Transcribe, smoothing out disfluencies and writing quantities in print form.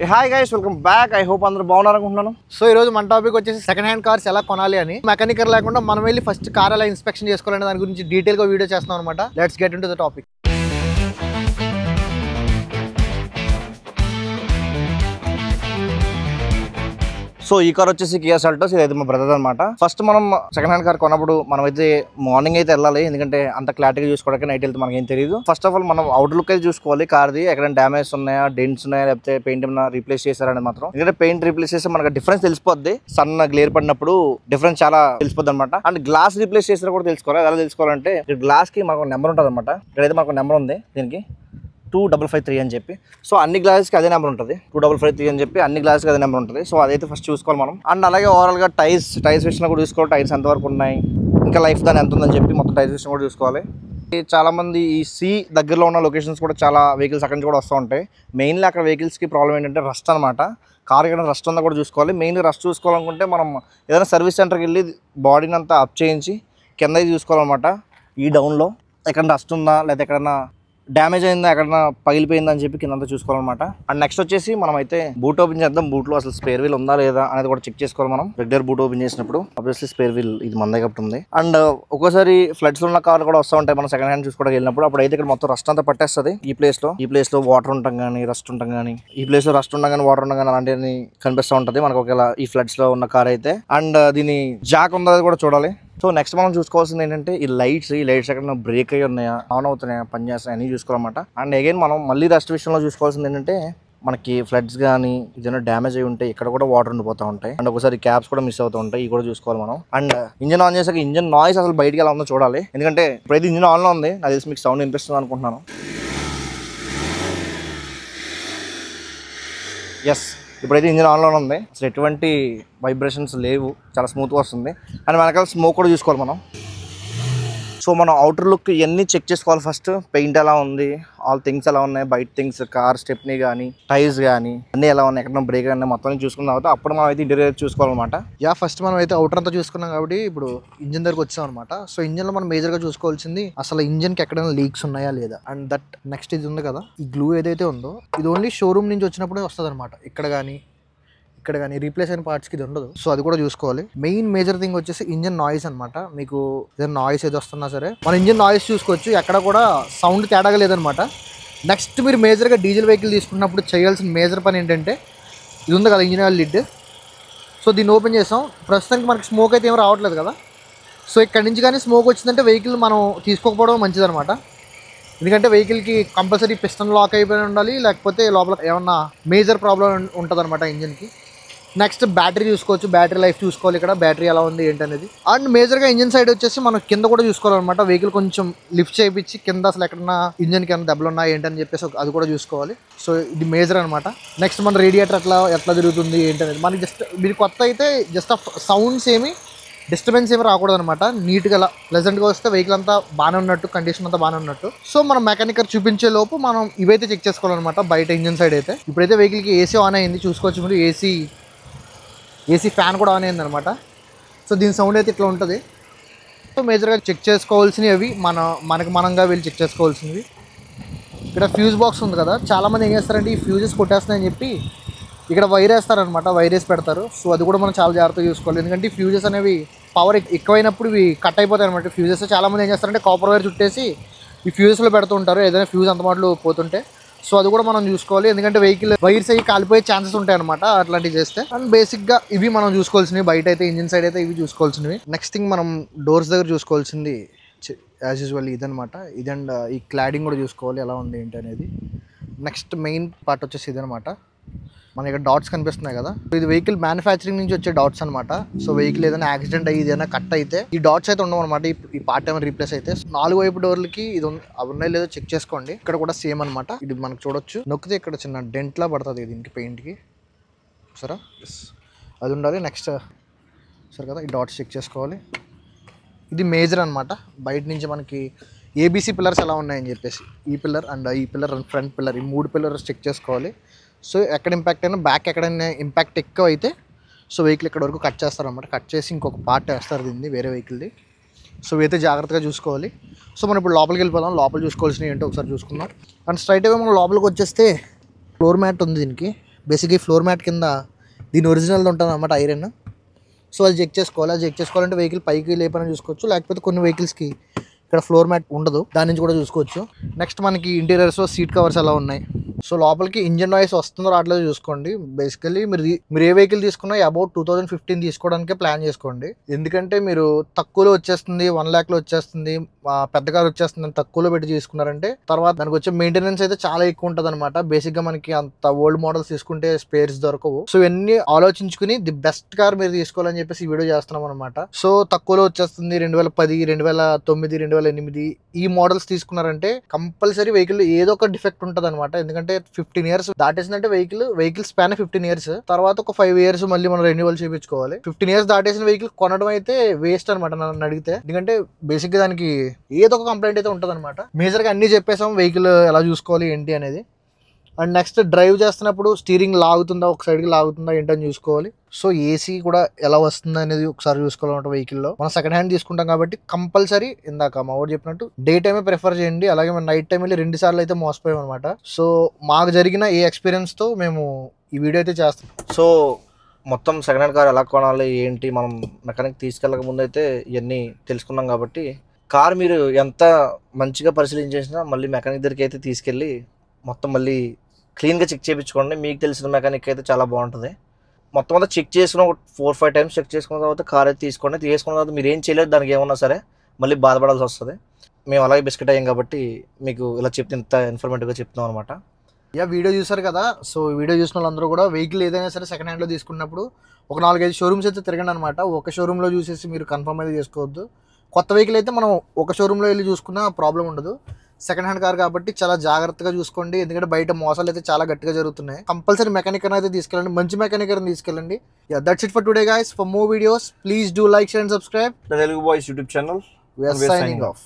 Hi guys, welcome back. I hope అందరూ బాగున్నారు అనుకుంటున్నాను. సో ఈ రోజు మన టాపిక్ వచ్చేసి సెకండ్ హ్యాండ్ కార్స్ ఎలా కొనాలి అని. మెకానికర్ లేకుండా మనం వెళ్ళి ఫస్ట్ కార్ ఎలా ఇన్స్పెక్షన్ చేసుకోవాలనే దాని గురించి డీటెయిల్ గా వీడియో చేస్తున్నాం అనమాట. Let's get into the topic. So ఈ కార్ వచ్చేసి కియా సెల్టోస్. ఇదైతే మా బ్రదర్ అనమాట. ఫస్ట్ మనం సెకండ్ హ్యాండ్ కార్ కొన్నప్పుడు మనం అయితే మార్నింగ్ అయితే వెళ్ళాలి, ఎందుకంటే అంత క్లారిటీగా చూసుకోవడానికి నైట్ వెళ్తే మనకి ఏం తెలియదు. ఫస్ట్ ఆఫ్ ఆల్ మనం అవుట్ లుక్ అయితే చూసుకోవాలి కార్ది, ఎక్కడైనా డ్యామేజ్ ఉన్నాయా, డెంట్స్ ఉన్నాయా, లేకపోతే పెయింట్ ఏమైనా రీప్లేస్ చేశారని మాత్రం. ఎందుకంటే పెయింట్ రీప్లేస్ చేస్తే మనకు డిఫరెన్స్ తెలిసిపోద్ది. సన్ గ్లేర్ పడినప్పుడు డిఫరెన్స్ చాలా తెలిసిపోద్ది అనమాట. అండ్ గ్లాస్ రీప్లేస్ చేసినా కూడా తెలుసుకోవాలి. ఎలా తెలుసుకోవాలంటే గ్లాస్ కి మనకు నెంబర్ ఉంటుంది అనమాట. ఇక్కడైతే మనకు నెంబర్ ఉంది, దీనికి 2553 అని చెప్పి. సో అన్ని గ్లాసెస్కి అదే నెంబర్ ఉంటుంది, 2553 అని చెప్పి అన్ని గ్లాసెస్కి అదే నెంబర్ ఉంటుంది. సో అదైతే ఫస్ట్ చూసుకోవాలి మనం. అండ్ అలాగే ఓవరాల్గా టైర్స్ విషయంలో కూడా చూసుకోవాలి. టైర్స్ ఎంతవరకు ఉన్నాయి, ఇంకా లైఫ్ దాని ఎంత ఉందని చెప్పి మొత్తం టైర్స్ విషయం కూడా చూసుకోవాలి. చాలా మంది ఈ సీ దగ్గరలో ఉన్న లొకేషన్స్ కూడా చాలా వెహికల్స్ అక్కడి నుంచి కూడా వస్తూ ఉంటాయి. మెయిన్లీ అక్కడ వెహికల్స్కి ప్రాబ్లం ఏంటంటే రస్ట్ అనమాట. కార్ ఏదైనా రస్ట్ ఉందా కూడా చూసుకోవాలి. మెయిన్గా రస్ట్ చూసుకోవాలనుకుంటే మనం ఏదైనా సర్వీస్ సెంటర్కి వెళ్ళి బాడీని అంతా అప్ చేయించి కింద చూసుకోవాలన్నమాట. ఈ డౌన్లో ఎక్కడ రస్ట్ ఉందా, లేదా ఎక్కడన్నా డ్యామేజ్ అయిందా, ఎక్కడన్నా పగిలిపోయిందా అని చెప్పి కిందంతా చూసుకోవాలన్నమాట. అండ్ నెక్స్ట్ వచ్చేసి మనం అయితే బూట్ ఓపెన్ చేద్దాం. బూట్లో అసలు స్పేర్ వీల్ ఉందా లేదా అనేది కూడా చెక్ చేసుకోవాలి మనం. రెగ్యులర్ బూట్ ఓపెన్ చేసినప్పుడు ఆబ్వియస్లీ స్పేర్ వీల్ ఇది మన దగ్గర ఉంది. అండ్ ఒక్కోసారి ఫ్లడ్స్ ఉన్న కార్లు కూడా వస్తూ ఉంటాయి మనం సెకండ్ హ్యాండ్ చూసుకోవడానికి వెళ్ళినప్పుడు. అప్పుడు అయితే ఇక్కడ మొత్తం రస్ట్ అంతా పట్టేస్తుంది. ఈ ప్లేస్ లో వాటర్ ఉంటాం కానీ రస్ట్ ఉంటాం కానీ, ఈ ప్లేస్ లో రస్ట్ ఉండగానే వాటర్ ఉండగానే అలాంటివన్నీ కనిపిస్తూ ఉంటుంది మనకు ఒకవేళ ఈ ఫ్లడ్స్ లో ఉన్న కార్ అయితే. అండ్ దీని జాక్ ఉందా కూడా చూడాలి. సో నెక్స్ట్ మనం చూసుకోవాల్సింది ఏంటంటే ఈ లైట్స్ ఎక్కడ బ్రేక్ అయ్యి ఉన్నాయా, ఆన్ అవుతున్నాయా, పని చేస్తాయి అన్నీ చూసుకోవాలన్నమాట. అండ్ అగైన్ మనం మళ్ళీ రెస్ట్ విషయంలో చూసుకోవాల్సింది ఏంటంటే మనకి ఫ్లడ్స్ కానీ ఏదైనా డ్యామేజ్ అయి ఉంటే ఇక్కడ కూడా వాటర్ ఉండిపోతూ ఉంటాయి. అండ్ ఒకసారి క్యాప్స్ కూడా మిస్ అవుతూ ఉంటాయి, ఇవి కూడా చూసుకోవాలి మనం. అండ్ ఇంజన్ ఆన్ చేసాక ఇంజన్ నాయిస్ అసలు బయటికి ఎలా ఉందో చూడాలి. ఎందుకంటే ఇప్పుడైతే ఇంజన్ ఆన్లో ఉంది, నాకు తెలిసి మీకు సౌండ్ వినిపిస్తుంది అనుకుంటున్నాను. ఎస్, ఇప్పుడైతే ఇంజిన్ ఆన్లో ఉంది, అసలు ఎటువంటి వైబ్రేషన్స్ లేవు, చాలా స్మూత్గా వస్తుంది. అండ్ వెనకాల స్మోక్ కూడా చూసుకోవాలి మనం. సో మనం అవుటర్ లుక్ ఇవన్నీ చెక్ చేసుకోవాలి. ఫస్ట్ పెయింట్ ఎలా ఉంది, ఆల్ థింగ్స్ ఎలా ఉన్నాయి, బయట థింగ్స్, కార్ స్టెప్నీ కానీ టైర్స్ కానీ అన్నీ ఎలా ఉన్నాయి, ఎక్కడ బ్రేక్ కానీ మొత్తం చూసుకున్న తర్వాత అప్పుడు మనం అయితే ఇంటీరియర్ చూసుకోవాలన్నమాట. ఫస్ట్ మనం అయితే అవుటర్ అంతా చూసుకున్నాం కాబట్టి ఇప్పుడు ఇంజిన్ దగ్గరకు వచ్చాం అనమాట. సో ఇంజిన్ లో మనం మేజర్ గా చూసుకోవాల్సింది అసలు ఇంజిన్ కి ఎక్కడైనా లీక్స్ ఉన్నాయా లేదా. అండ్ దట్ నెక్స్ట్ ఇది ఉంది కదా, ఈ గ్లూ ఏదైతే ఉందో ఇది ఓన్లీ షోరూమ్ నుంచి వచ్చినప్పుడే వస్తుంది అనమాట. ఇక్కడ కానీ రీప్లేస్ అయిన పార్ట్స్కి ఇది ఉండదు. సో అది కూడా చూసుకోవాలి. మెయిన్ మేజర్ థింగ్ వచ్చేసి ఇంజిన్ నాయిస్ అనమాట. మీకు ఏదైనా నాయిస్ ఏది వస్తున్నా సరే మన ఇంజిన్ నాయిస్ చూసుకోవచ్చు, ఎక్కడ కూడా సౌండ్ తేడాగా లేదనమాట. నెక్స్ట్ మీరు మేజర్గా డీజిల్ వెహికల్ తీసుకున్నప్పుడు చేయాల్సిన మేజర్ పని ఏంటంటే ఇది ఉంది కదా ఇంజిన్ ఆయిల్ లిడ్. సో దీన్ని ఓపెన్ చేసాం, ప్రస్తుతానికి మనకి స్మోక్ అయితే ఏం రావట్లేదు కదా. సో ఇక్కడ నుంచి కానీ స్మోక్ వచ్చిందంటే వెహికల్ మనం తీసుకోకపోవడం మంచిదనమాట. ఎందుకంటే వెహికల్కి కంపల్సరీ పిస్టన్ లాక్ అయిపోయి ఉండాలి, లేకపోతే లోపల ఏమన్నా మేజర్ ప్రాబ్లం ఉంటుంది అనమాట ఇంజిన్కి. నెక్స్ట్ బ్యాటరీ చూసుకోవచ్చు, బ్యాటరీ లైఫ్ చూసుకోవాలి, ఇక్కడ బ్యాటరీ ఎలా ఉంది ఏంటనేది. అండ్ మేజర్గా ఇంజిన్ సైడ్ వచ్చేసి మనం కింద కూడా చూసుకోవాలన్నమాట. వెహికల్ కొంచెం లిఫ్ట్ చేయించి కింద అసలు ఎక్కడన్నా ఇంజిన్కి ఏమైనా దెబ్బలు ఉన్నాయి ఏంటని చెప్పేసి అది కూడా చూసుకోవాలి. సో ఇది మేజర్ అనమాట. నెక్స్ట్ మన రేడియేటర్ ఎట్లా తిరుగుతుంది ఏంటనేది మనకి జస్ట్ మీరు కొత్త అయితే జస్ట్ సౌండ్స్ ఏమి డిస్టర్బెన్స్ ఏమి రాకూడదు అనమాట. నీట్గా అలా ప్లెజెంట్గా వస్తే వెహికల్ అంతా బాగానే ఉన్నట్టు, కండిషన్ అంతా బాగానే ఉన్నట్టు. సో మనం మెకానికర్ చూపించే లోపు మనం ఇవైతే చెక్ చేసుకోవాలన్నమాట. బయట ఇంజిన్ సైడ్ అయితే ఇప్పుడైతే వెహికల్కి ఏసీ ఆన్ అయింది చూసుకోవచ్చు మీరు. ఏసీ ఫ్యాన్ కూడా ఆన్ అయింది అనమాట. సో దీని సౌండ్ అయితే ఇట్లా ఉంటుంది. సో మేజర్గా చెక్ చేసుకోవాల్సినవి అవి మనంగా వెళ్ళి చెక్ చేసుకోవాల్సినవి. ఇక్కడ ఫ్యూజ్ బాక్స్ ఉంది కదా, చాలామంది ఏం చేస్తారంటే ఈ ఫ్యూజెస్ కొట్టేస్తున్నాయని చెప్పి ఇక్కడ వైర్ వేస్తారనమాట, వైర్ వేసి పెడతారు. సో అది కూడా మనం చాలా జాగ్రత్తగా చూసుకోవాలి. ఎందుకంటే ఈ ఫ్యూజెస్ అనేవి పవర్ ఎక్కువైనప్పుడు ఇవి కట్ అయిపోతాయి అనమాట. ఫ్యూజెస్ చాలామంది ఏం చేస్తారంటే కాపర్ వైర్ చుట్టేసి ఈ ఫ్యూజెస్లో పెడుతూ ఉంటారు, ఏదైనా ఫ్యూజ్ అంత మాటలు పోతుంటే. సో అది కూడా మనం చూసుకోవాలి, ఎందుకంటే వెహికల్ వైర్స్ అయ్యి కాలిపోయే ఛాన్సెస్ ఉంటాయి అనమాట అట్లాంటివి చేస్తే. అండ్ బేసిక్గా ఇవి మనం చూసుకోవాల్సినవి. బయట అయితే ఇంజిన్ సైడ్ అయితే ఇవి చూసుకోవాల్సినవి. నెక్స్ట్ థింగ్ మనం డోర్స్ దగ్గర చూసుకోవాల్సింది యాజ్ యూజువల్ ఇదనమాట. ఇది అండ్ ఈ క్లాడింగ్ కూడా చూసుకోవాలి ఎలా ఉంది ఏంటి అనేది. నెక్స్ట్ మెయిన్ పార్ట్ వచ్చేసి ఇదనమాట. మనకి ఇక్కడ డాట్స్ కనిపిస్తున్నాయి కదా, ఇది వెహికల్ మ్యానుఫ్యాక్చరింగ్ నుంచి వచ్చే డాట్స్ అనమాట. సో వెహికల్ ఏదైనా యాక్సిడెంట్ అయ్యి ఏదైనా కట్ అయితే ఈ డాట్స్ అయితే ఉండవు అనమాట. ఈ పార్ట్ ఏమైనా రీప్లేస్ అయితే 4 వైపు డోర్లకి ఇది ఉన్నాయో లేదో చెక్ చేసుకోండి. ఇక్కడ కూడా సేమ్ అనమాట. ఇది మనకు చూడొచ్చు, నొక్కితే ఇక్కడ చిన్న డెంట్లా పడుతుంది దీనికి పెయింట్కి, సరే అది ఉండాలి. నెక్స్ట్ సరే కదా, ఈ డాట్స్ చెక్ చేసుకోవాలి. ఇది మేజర్ అనమాట. బయట నుంచి మనకి ఏబీసీ పిల్లర్స్ ఎలా ఉన్నాయని చెప్పేసి ఈ pillar and and front pillar, ఈ 3 పిల్లర్స్ చెక్ చేసుకోవాలి. సో ఎక్కడ ఇంపాక్ట్ అయినా బ్యాక్ ఎక్కడైనా ఇంపాక్ట్ ఎక్కువ అయితే సో వెహికల్ ఇక్కడ వరకు కట్ చేస్తారన్నమాట. కట్ చేసి ఇంకొక పార్ట్ వేస్తారు దీన్ని వేరే వెహికల్ది. సో అయితే జాగ్రత్తగా చూసుకోవాలి. సో మనం ఇప్పుడు లోపలికి వెళ్ళిపోదాం, లోపల చూసుకోవాల్సినవి ఏంటో ఒకసారి చూసుకుందాం. అండ్ స్ట్రైట్ అవే మనం లోపలికి వచ్చేస్తే ఫ్లోర్ మ్యాట్ ఉంది దీనికి. బేసిక్గా ఈ ఫ్లోర్ మ్యాట్ కింద దీని ఒరిజినల్ ఉంటుంది అనమాట ఐరన్. సో అది చెక్ చేసుకోవాలి. అది చెక్ చేసుకోవాలంటే వెహికల్ పైకి లేపని చూసుకోవచ్చు, లేకపోతే కొన్ని వెహికల్స్కి ఇక్కడ ఫ్లోర్ మ్యాట్ ఉండదు, దాని నుంచి కూడా చూసుకోవచ్చు. నెక్స్ట్ మనకి ఇంటీరియర్స్లో సీట్ కవర్స్ ఎలా ఉన్నాయి, సో లోపలికి ఇంజన్ నాయిస్ వస్తుందో రావట్లేదో చూసుకోండి. బేసికలీ మీరు ఏ వెహికల్ తీసుకున్నా అబౌట్ 2015 తీసుకోవడానికే ప్లాన్ చేసుకోండి. ఎందుకంటే మీరు తక్కువలో వచ్చేస్తుంది, 1 lakh వచ్చేస్తుంది, పెద్ద కార్ వచ్చేస్తుంది అని తక్కువలో పెట్టి తీసుకున్నారంటే తర్వాత దానికి వచ్చే మెయింటెనెన్స్ అయితే చాలా ఎక్కువ ఉంటుంది అనమాట. బేసిక్గా మనకి అంత ఓల్డ్ మోడల్స్ తీసుకుంటే స్పేర్స్ దొరకవు. సో ఇవన్నీ ఆలోచించుకుని ది బెస్ట్ కార్ మీరు తీసుకోవాలని చెప్పేసి ఈ వీడియో చేస్తున్నాం అనమాట. సో తక్కువలో వచ్చేస్తుంది 2010, 2009, 2008 ఈ మోడల్స్ తీసుకున్నారంటే కంపల్సరీ వెహికల్ ఏదో ఒక డిఫెక్ట్ ఉంటుంది అనమాట. ఎందుకంటే 15 years దాటేసిందంటే వెహికల్ స్పాన్ 15 years, తర్వాత ఒక 5 years మళ్ళీ మనం రెన్యువల్ చేయించుకోవాలి. 15 years దాటేసిన వెహికల్ కొనడం అయితే వేస్ట్ అనమాట నన్ను అడిగితే. ఎందుకంటే బేసిక్ గా దానికి ఏదో ఒక కంప్లైంట్ అయితే ఉంటుంది అనమాట. మేజర్ గా అన్ని చెప్పేసాం వెహికల్ ఎలా చూసుకోవాలి ఏంటి అనేది. అండ్ నెక్స్ట్ డ్రైవ్ చేస్తున్నప్పుడు స్టీరింగ్ లాగుతుందా, ఒక సైడ్కి లాగుతుందా ఏంటని చూసుకోవాలి. సో ఏసీ కూడా ఎలా వస్తుంది అనేది ఒకసారి చూసుకోవాలన్నమాట. వెహికల్లో మనం సెకండ్ హ్యాండ్ తీసుకుంటాం కాబట్టి కంపల్సరీ ఇందాక మా వాడు చెప్పినట్టు డే టైమే ప్రిఫర్ చేయండి. అలాగే మనం నైట్ టైం వెళ్ళి 2 సార్లు అయితే మోసపోయాం అనమాట. సో మాకు జరిగిన ఈ ఎక్స్పీరియన్స్తో మేము ఈ వీడియో అయితే చేస్తాం. సో మొత్తం సెకండ్ హ్యాండ్ కార్ ఎలా కొనాలి ఏంటి మనం మెకానిక్ తీసుకెళ్ళక ముందు అయితే ఇవన్నీ తెలుసుకున్నాం కాబట్టి కార్ మీరు ఎంత మంచిగా పరిశీలించేసినా మళ్ళీ మెకానిక్ దగ్గరికి అయితే తీసుకెళ్ళి మొత్తం మళ్ళీ క్లీన్గా చెక్ చేయించుకోండి. మీకు తెలిసిన మెకానిక్ అయితే చాలా బాగుంటుంది. మొత్తం అంతా చెక్ చేసుకుని ఒక 4-5 times చెక్ చేసుకున్న తర్వాత కార్ అయితే తీసుకోండి. తీసుకున్న తర్వాత మీరు ఏం చేయలేదు, దానికి ఏమన్నా సరే మళ్ళీ బాధపడాల్సి వస్తుంది. మేము అలాగే బిస్కెట్ అయ్యాం కాబట్టి మీకు ఇలా చెప్తే ఇంత ఇన్ఫర్మేటివ్గా చెప్తున్నాం అనమాట. వీడియో చూసారు కదా. సో వీడియో చూసిన వాళ్ళందరూ కూడా వెహికల్ ఏదైనా సరే సెకండ్ హ్యాండ్లో తీసుకున్నప్పుడు ఒక 4-5 షోరూమ్స్ అయితే తిరగండి అనమాట. ఒక షోరూంలో చూసేసి మీరు కన్ఫర్మ్ అయితే చేసుకోవద్దు. కొత్త వెహికల్ అయితే మనం ఒక షోరూంలో వెళ్ళి చూసుకున్నా ప్రాబ్లం ఉండదు. సెకండ్ హ్యాండ్ కార్ కాబట్టి చాలా జాగ్రత్తగా చూసుకోండి. ఎందుకంటే బయట మోసాలు అయితే చాలా గట్టిగా జరుగుతున్నాయి. కంపల్సరీ మెకానిక్ అయితే తీసుకెళ్ళండి, మంచి మెకానిక్ అని తీసుకెళ్ళండి. That's it for today guys. For more videos please do like, share and subscribe the Telugu boys YouTube channel. We are signing off.